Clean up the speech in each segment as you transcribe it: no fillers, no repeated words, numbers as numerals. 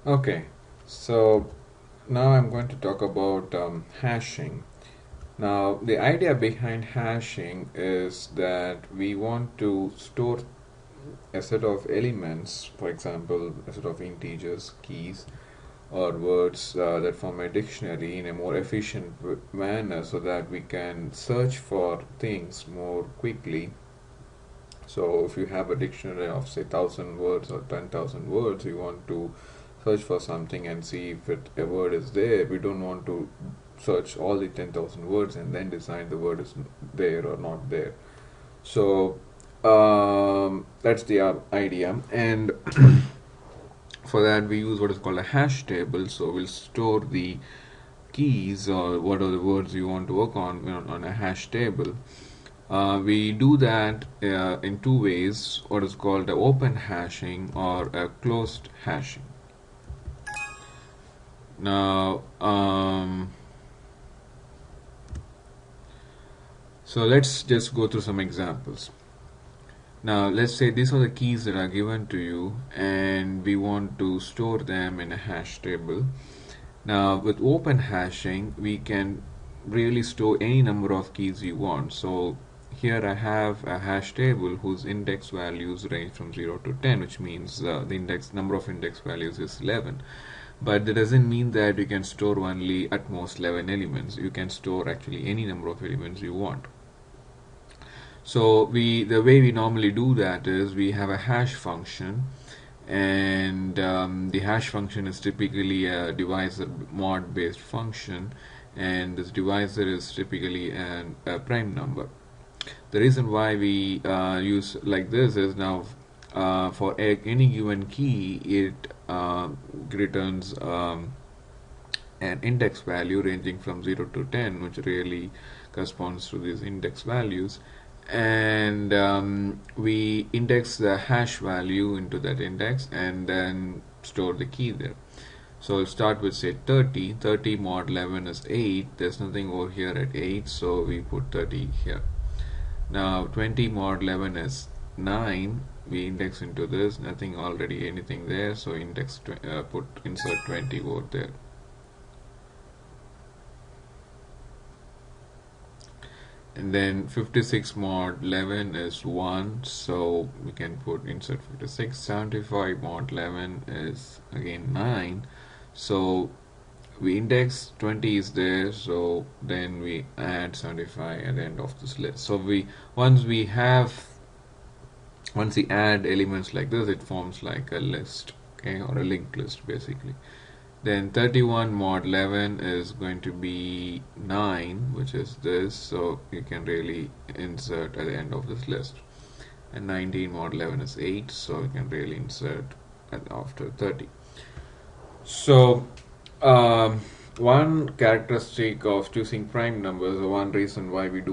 Okay, so now I'm going to talk about hashing. Now, the idea behind hashing is that we want to store a set of elements, for example, a set of integers, keys, or words that form a dictionary in a more efficient manner so that we can search for things more quickly. So, if you have a dictionary of, say, 1,000 words or 10,000 words, you want to search for something and see if a word is there. We don't want to search all the 10,000 words and then decide the word is there or not there. So that's the idea. And for that, we use what is called a hash table. So we'll store the keys or what are the words you want to work on a hash table. We do that in two ways, what is called a open hashing or a closed hashing. Now, so let's just go through some examples. Now, let's say these are the keys that are given to you, and we want to store them in a hash table. Now, with open hashing, we can really store any number of keys you want. So, here I have a hash table whose index values range from 0 to 10, which means the index number of index values is 11. But that doesn't mean that you can store only at most 11 elements. You can store actually any number of elements you want. So the way we normally do that is we have a hash function, and the hash function is typically a divisor mod based function, and this divisor is typically a prime number. The reason why we use like this is now for any given key it returns an index value ranging from 0 to 10, which really corresponds to these index values, and we index the hash value into that index and then store the key there. So we'll start with, say, 30. 30 mod 11 is 8. There's nothing over here at 8, so we put 30 here. Now 20 mod 11 is 9. We index into this, nothing already, anything there, so index insert 20 over there. And then 56 mod 11 is 1, so we can put insert 56. 75 mod 11 is again 9, so we index 20 is there, so then we add 75 at the end of this list. So once we add elements like this, it forms like a list, okay, or a linked list basically. Then 31 mod 11 is going to be 9, which is this, so you can really insert at the end of this list. And 19 mod 11 is 8, so you can really insert after 30. So one characteristic of choosing prime numbers, or one reason why we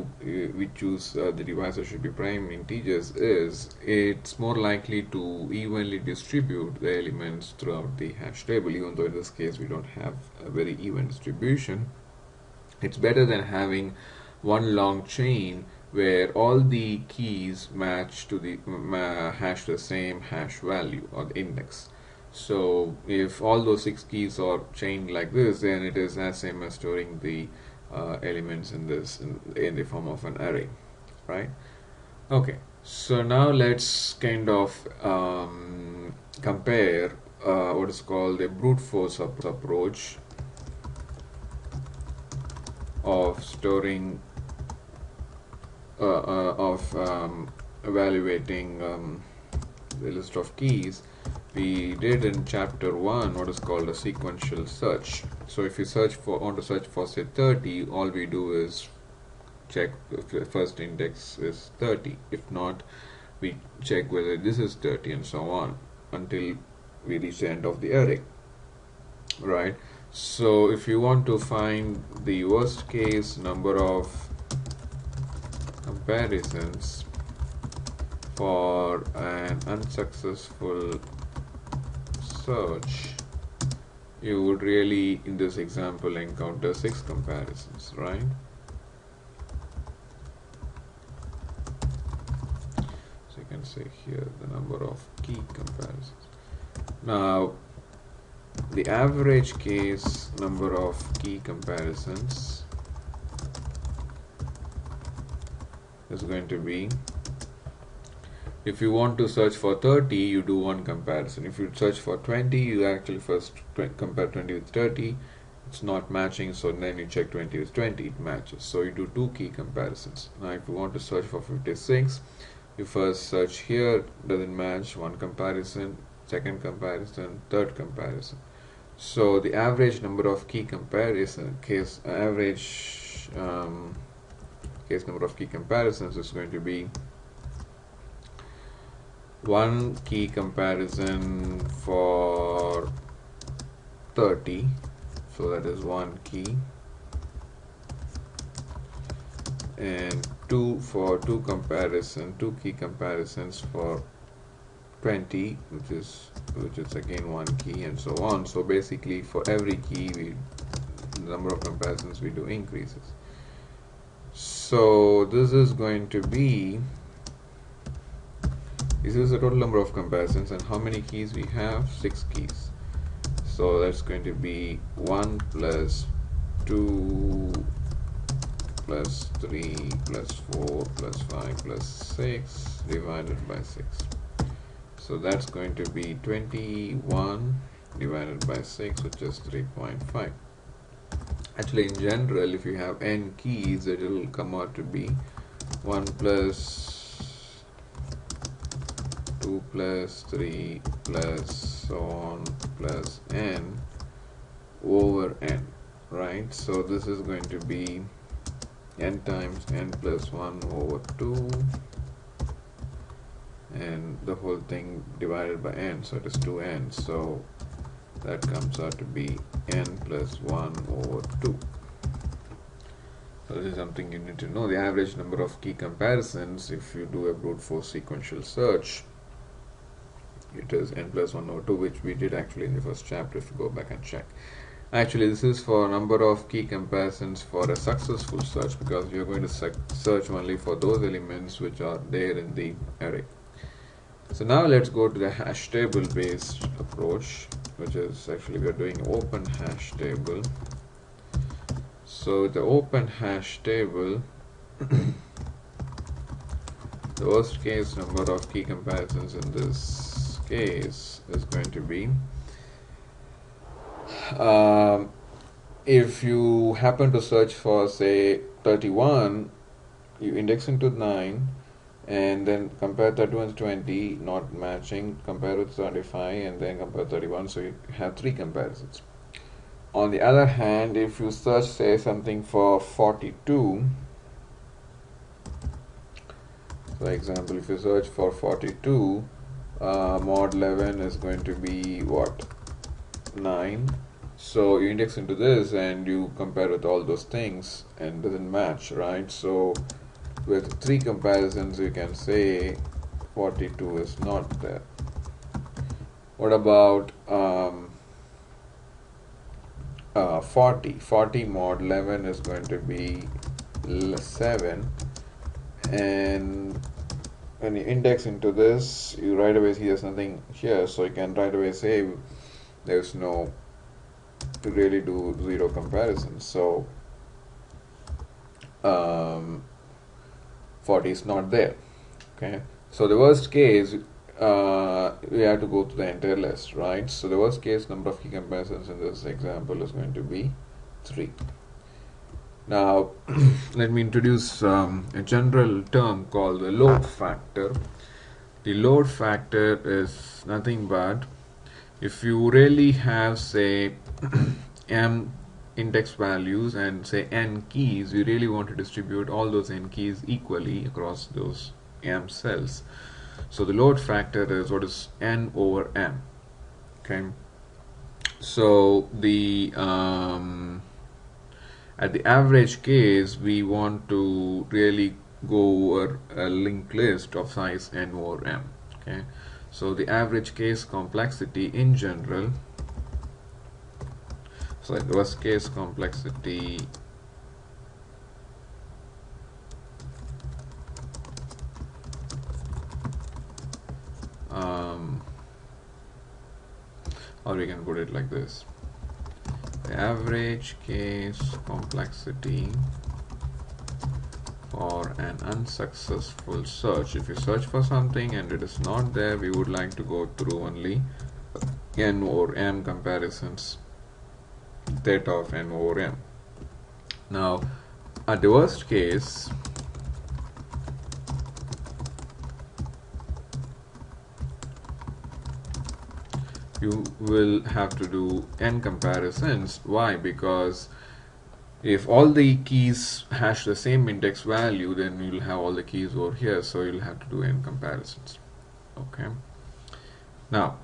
choose the divisor should be prime integers, is it's more likely to evenly distribute the elements throughout the hash table. Even though in this case we don't have a very even distribution, it's better than having one long chain where all the keys match to the hash the same hash value or the index. So if all those 6 keys are chained like this, then it is as same as storing the elements in the form of an array, right? Okay, so now let's kind of compare what is called the brute force approach of storing evaluating the list of keys. We did in chapter 1 what is called a sequential search. So if you want to search for, say, 30, all we do is check if the first index is 30. If not, we check whether this is 30 and so on until we reach the end of the array, right? So if you want to find the worst case number of comparisons for an unsuccessful search, you would really, in this example, encounter 6 comparisons, right? So can say here the number of key comparisons. Now the average case number of key comparisons is going to be, if you want to search for 30, you do one comparison. If you search for 20, you actually first compare 20 with 30. It's not matching, so then you check 20 with 20, it matches. So you do two key comparisons. Now if you want to search for 56, you first search here, doesn't match, one comparison, second comparison, third comparison. So the average number of key comparison case number of key comparisons is going to be one key comparison for 30, so that is one key, and two key comparisons for 20, which is again one key, and so on. So basically for every key the number of comparisons we do increases. So this is going to be, this is the total number of comparisons, and how many keys we have? 6 keys. So that's going to be 1 plus 2 plus 3 plus 4 plus 5 plus 6 divided by 6. So that's going to be 21 divided by 6, which is 3.5. Actually, in general, if you have n keys, it will come out to be 1 plus 2 plus 3 plus so on plus n over n, right? So this is going to be n times n plus 1 over 2, and the whole thing divided by n, so it is 2n. So that comes out to be n plus 1 over 2. So this is something you need to know. The average number of key comparisons, if you do a brute force sequential search, it is n plus 1 over 2, which we did actually in the first chapter if you go back and check. Actually, this is for number of key comparisons for a successful search, because we are going to search only for those elements which are there in the array. So now let's go to the hash table based approach, which is actually we are doing open hash table. So the open hash table, the worst case number of key comparisons in this case is going to be, if you happen to search for say 31, you index into 9 and then compare 31 to 20, not matching, compare with 35 and then compare 31, so you have 3 comparisons. On the other hand, if you search say something for 42, for example, if you search for 42, mod 11 is going to be what? 9. So you index into this and you compare with all those things and doesn't match, right? So with 3 comparisons you can say 42 is not there. What about 40 mod 11 is going to be 7, and when you index into this, you right away see there's nothing here, so you can right away say there's no, to really do 0 comparisons. So 40 is not there. Okay, so the worst case, we have to go to the entire list, right? So the worst case number of key comparisons in this example is going to be 3. Now let me introduce a general term called the load factor. The load factor is nothing but, if you really have say m index values and say n keys, you really want to distribute all those n keys equally across those m cells. So the load factor is what is n over m. Okay, so the at the average case, we want to really go over a linked list of size n over m. Okay, so the average case complexity in general, so the worst case complexity or we can put it like this: the average case complexity for an unsuccessful search. If you search for something and it is not there, we would like to go through only n over m comparisons, theta of n over m. Now, at the worst case, you will have to do n comparisons. Why? Because if all the keys hash the same index value, then you'll have all the keys over here, so you'll have to do n comparisons. Okay. Now,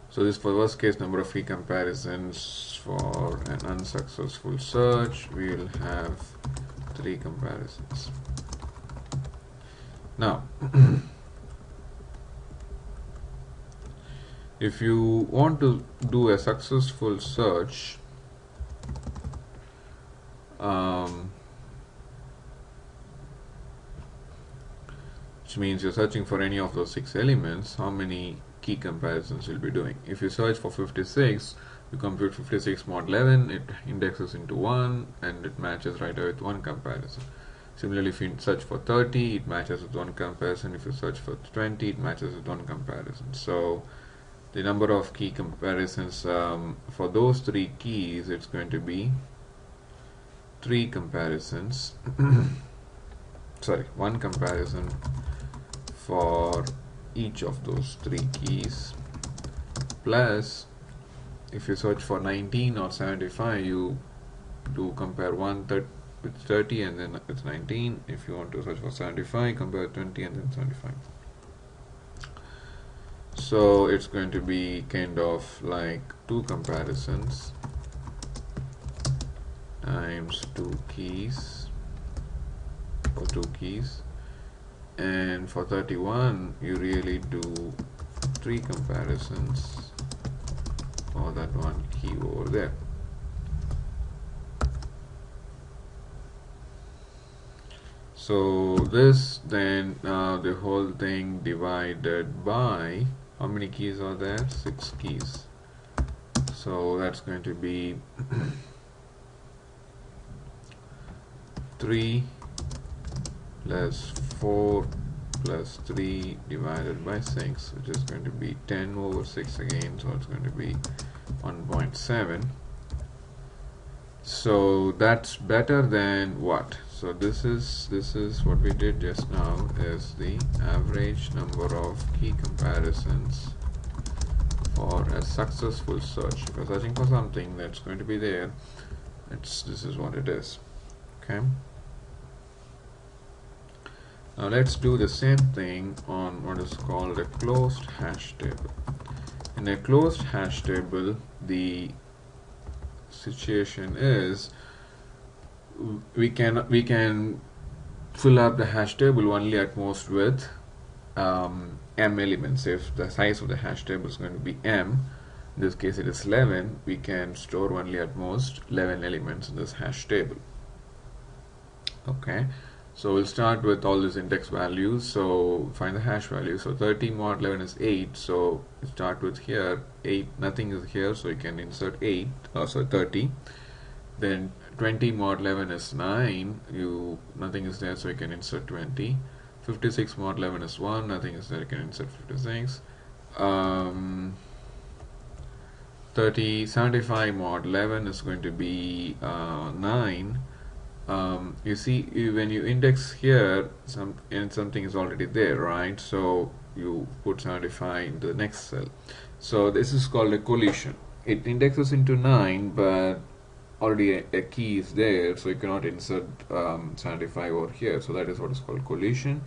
so this for worst case number of key comparisons for an unsuccessful search, we will have 3 comparisons. Now, if you want to do a successful search, which means you're searching for any of those 6 elements, how many key comparisons you'll be doing? If you search for 56, you compute 56 mod 11, it indexes into 1 and it matches right away with 1 comparison. Similarly, if you search for 30, it matches with 1 comparison. If you search for 20, it matches with 1 comparison. So the number of key comparisons for those 3 keys, it's going to be 3 comparisons. Sorry, 1 comparison for each of those 3 keys, plus if you search for 19 or 75, you do compare 1 with 30 and then it's 19. If you want to search for 75, compare 20 and then 75. So it's going to be kind of like 2 comparisons times 2 keys, or 2 keys, and for 31 you really do 3 comparisons for that 1 key over there. So this then the whole thing divided by how many keys are there? 6 keys. So that's going to be 3 plus 4 plus 3 divided by 6, which is going to be 10 over 6 again, so it's going to be 1.7. So that's better than what? So this is what we did just now, is the average number of key comparisons for a successful search. If you're searching for something that's going to be there, this is what it is. Okay. Now let's do the same thing on what is called a closed hash table. In a closed hash table, the situation is we can fill up the hash table only at most with m elements. If the size of the hash table is going to be m, in this case it is 11, we can store only at most 11 elements in this hash table. Okay, so we'll start with all these index values. So find the hash value. So 30 mod 11 is 8, so you start with here 8, nothing is here, so you can insert 8, so 30. Then 20 mod 11 is 9, nothing is there, so you can insert 20. 56 mod 11 is 1, nothing is there, you can insert 56. 75 mod 11 is going to be 9. You see, when you index here, something is already there, right? So you put 75 into the next cell. So this is called a collision. It indexes into 9, but already a key is there, so you cannot insert 75 over here. So that is what is called collision,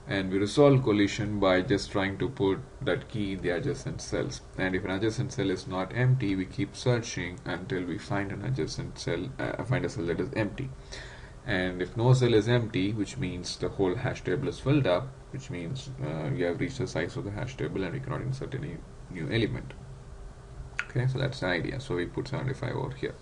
and we resolve collision by just trying to put that key in the adjacent cells. And if an adjacent cell is not empty, we keep searching until we find an adjacent cell, find a cell that is empty. And if no cell is empty, which means the whole hash table is filled up, which means you have reached the size of the hash table and we cannot insert any new element. Okay, so that's the idea. So we put 75 over here.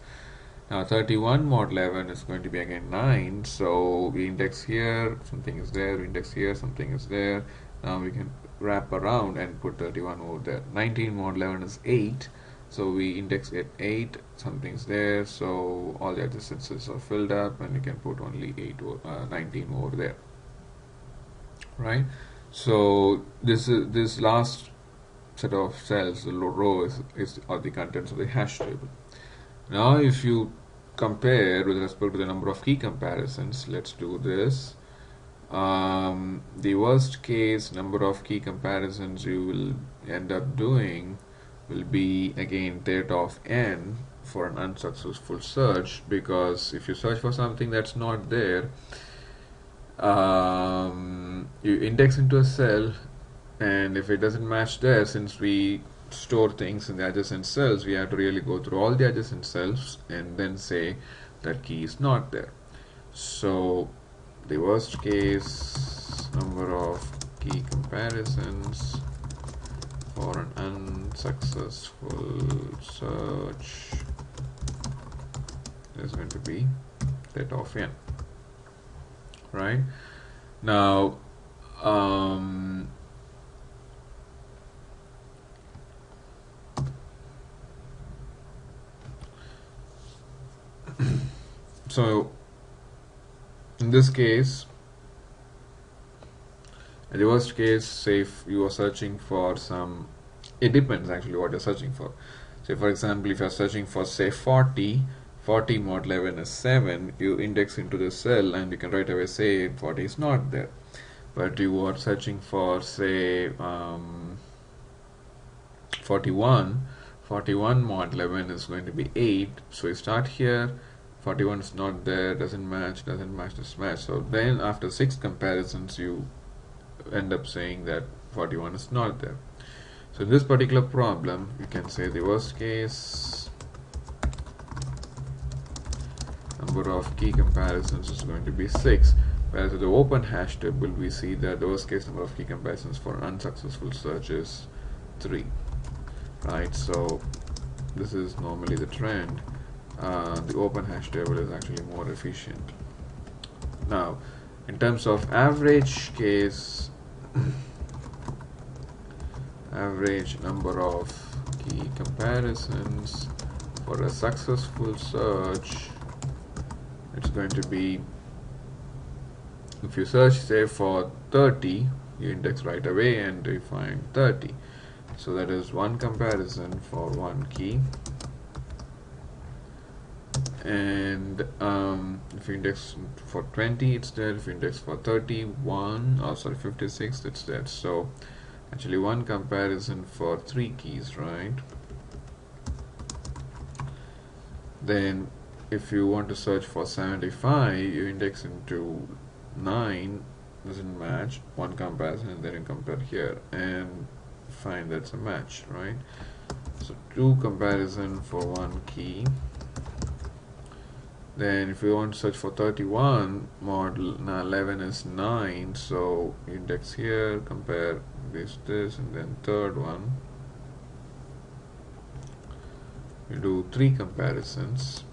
Now 31 mod 11 is going to be again 9, so we index here, something is there, we index here, something is there, Now we can wrap around and put 31 over there. 19 mod 11 is 8, so we index at 8, something's there, so all the adjacencies are filled up, and you can put only 19 over there, right? So this last set of cells, the row are the contents of the hash table. Now if you compare with respect to the number of key comparisons, let's do this. The worst case number of key comparisons you will end up doing will be again that of n for an unsuccessful search, because if you search for something that's not there, you index into a cell, and if it doesn't match there, since we store things in the adjacent cells, we have to really go through all the adjacent cells and then say that key is not there. So the worst case number of key comparisons for an unsuccessful search is going to be that of n, right? Now so in this case, in the worst case, say if you are searching for some, it depends actually what you're searching for. Say for example, if you're searching for say 40 mod 11 is 7, you index into the cell and you can right away say 40 is not there. But you are searching for say 41 mod 11 is going to be 8, so you start here, 41 is not there, doesn't match, this match. So then after 6 comparisons you end up saying that 41 is not there. So in this particular problem, you can say the worst case number of key comparisons is going to be 6, whereas with the open hash table we see that the worst case number of key comparisons for an unsuccessful search is 3, right? So this is normally the trend. The open hash table is actually more efficient. Now in terms of average case average number of key comparisons for a successful search, it's going to be, if you search say for 30, you index right away and you find 30, so that is one comparison for one key. And if you index for 20, it's there. If you index for 31, or sorry 56, it's there. So actually one comparison for 3 keys, right? Then if you want to search for 75, you index into 9, doesn't match, one comparison, and then you compare here and find that's a match, right? So 2 comparison for one key. Then if you want to search for 31 mod 11 is 9, so index here, compare this, and then third one you do 3 comparisons.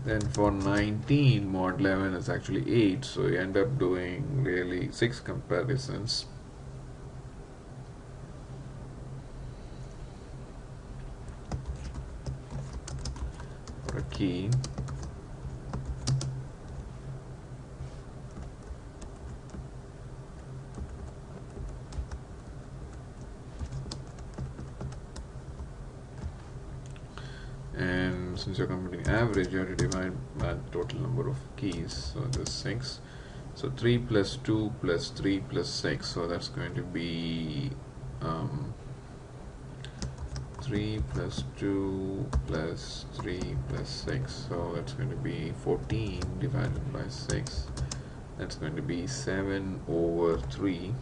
Then for 19 mod 11 is actually 8, so you end up doing really 6 comparisons. For a key. And since you're computing average, you have to divide by the total number of keys, so there's 6. So 3 plus 2 plus 3 plus 6, so that's going to be 3 plus 2 plus 3 plus 6, so that's going to be 14 divided by 6, that's going to be 7 over 3,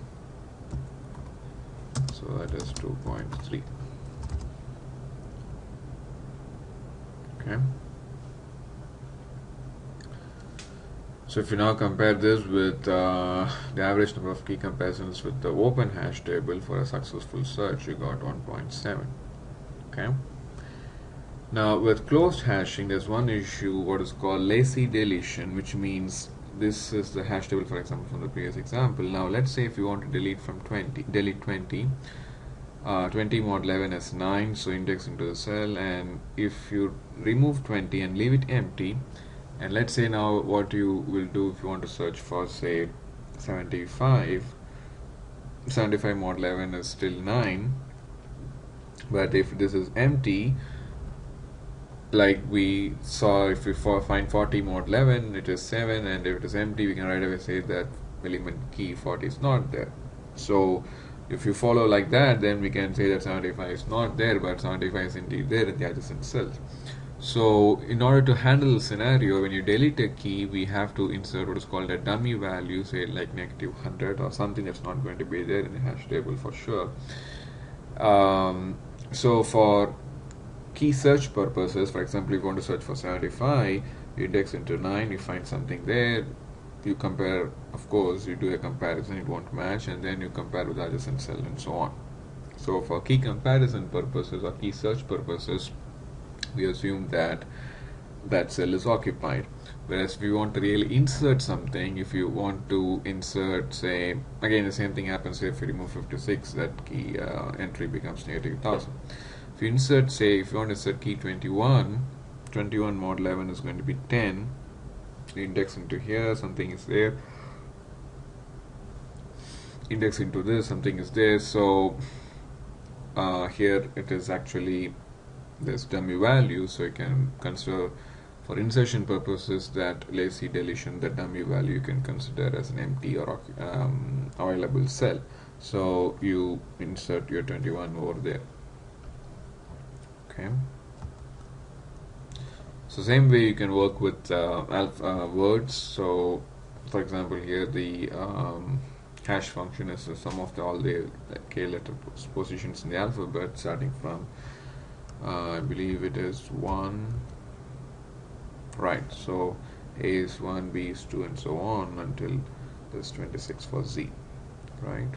so that is 2.3. Okay. So if you now compare this with the average number of key comparisons with the open hash table for a successful search, you got 1.7. Okay. Now with closed hashing, there's one issue, what is called lazy deletion, which means this is the hash table, for example, from the previous example. Now let's say if you want to delete from 20, delete 20, 20 mod 11 is 9, so index into the cell, and if you remove 20 and leave it empty, and let's say now what you will do if you want to search for, say, 75 mod 11 is still 9, but if this is empty, like we saw, if we find 40 mod 11, it is 7, and if it is empty, we can right away say that element key 40 is not there. So if you follow like that, then we can say that 75 is not there, but 75 is indeed there in the adjacent cells. So in order to handle the scenario, when you delete a key, we have to insert what is called a dummy value, say like -100 or something that's not going to be there in the hash table for sure. So for key search purposes, for example, if you want to search for 75, you index into 9, you find something there, you compare, of course, you do a comparison, it won't match, and then you compare with the adjacent cell and so on. So for key comparison purposes or key search purposes, we assume that that cell is occupied. Whereas if you want to really insert something, if you want to insert, say, again the same thing happens if you remove 56, that key entry becomes -1000. If you insert, say, if you want to insert key 21, 21 mod 11 is going to be 10, you index into here, something is there, index into this, something is there, so here it is actually this dummy value, so you can consider for insertion purposes that lazy deletion, the dummy value you can consider as an empty or available cell, so you insert your 21 over there. Okay, so same way you can work with words. So for example, here the hash function is the sum of all the k letter positions in the alphabet, starting from I believe it is 1, right? So A is 1, B is 2, and so on until there's 26 for Z, right?